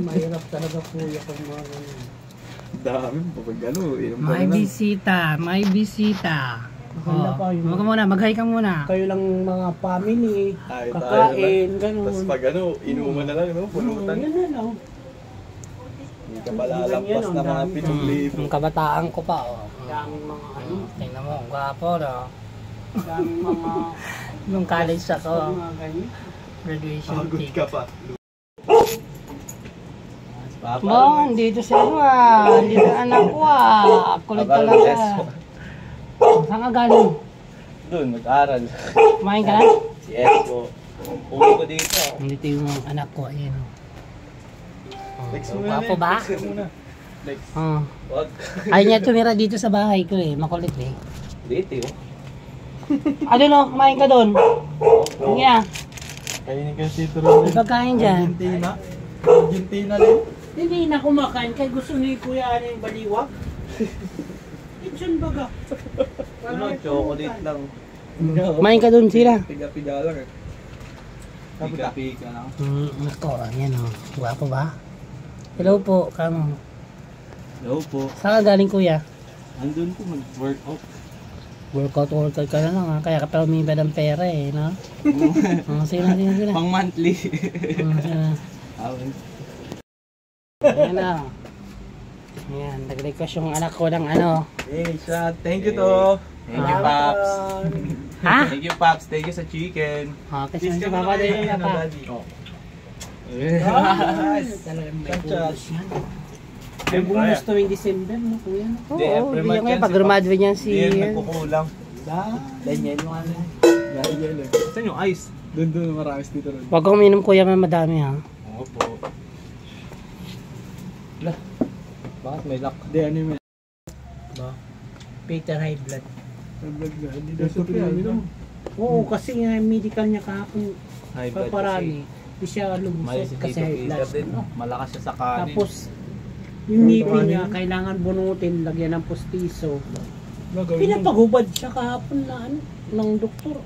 Mahirap talaga kuya kung mga ganyan. Dami pag ano. May bisita, may bisita. Maganda pa yun. Huwag ka muna, mag-hi ka muna. Kayo lang mga family, Ay, kakain, gano'n. Tapos pag ano, inuman na lang, no? Pulutan. Yan na lang. Hindi ka palalampas na mga 7,000. Yung kabataan ko pa, oh. Daming mga ano, Tingnan mo, ang gwapo, no? daming mga Nung college ako, mga ganyan. graduation Pagod cake. ka pa. Bong, dito si ano ah. Dito anak ko ah. Kulit talaga. Saan ka galing? Doon, nag-aral. Kumain ka na? Si Esko. Uwi ko dito. Dito yung anak ko, ayan oh. Lex Oh, muna. gwapo ba? Lex muna. Lex. Oh. Wag. Ayaw niya tumira dito sa bahay ko eh. Makulit eh. Dito, oh. Ano no? Kumain ka doon? Sige ah. Kainin ka si Turo. May pagkain dyan. Argentina. Argentina din. Hindi na kumakain, kaya gusto ni Kuya ano yung baliwag. Itsun baga. Ano, chocolate lang. Kumain ka doon sila. Piga-piga lang eh. Piga-piga lang. Nako, ayan oh. Gwapo ba? Hello po, kamo. Hello po. Saan ka galing kuya? Andun po mag-workout. Workout ka na lang ha. Kaya ka pala umibad ng pera eh, no? Sige na. Pang monthly. Sige na. Ayan na. Ayan, nag-request yung anak ko ng ano. Hey, shot. Thank you to. Thank you, Paps. Ha? Thank you, Paps. Thank you sa chicken. Kasi si Papa din yung Papa. Yes. Talagang may bonus yan. May bonus tuwing December, no Kuya? Oo, bigyan kayo pag graduate niyan si... Hindi yan nagkukulang. Daniel yung ano. Saan yung ice? Doon maramis dito rin. Huwag kang uminom kuya, madami ha. Oo po. Lah, bakit may lock? Hindi, ano yung Ba? Peter high blood. High blood na. Hindi daw siya pinaminom. Oo, kasi nga yung medical niya kahapon High blood paparami. Hindi siya May lumusot si kasi Tito high blood. Peter din. Malakas siya sa kanin. Tapos, yung ngipin niya, kailangan bunutin, lagyan ng postiso. Pinapagubad siya kahapon na ano, ng doktor.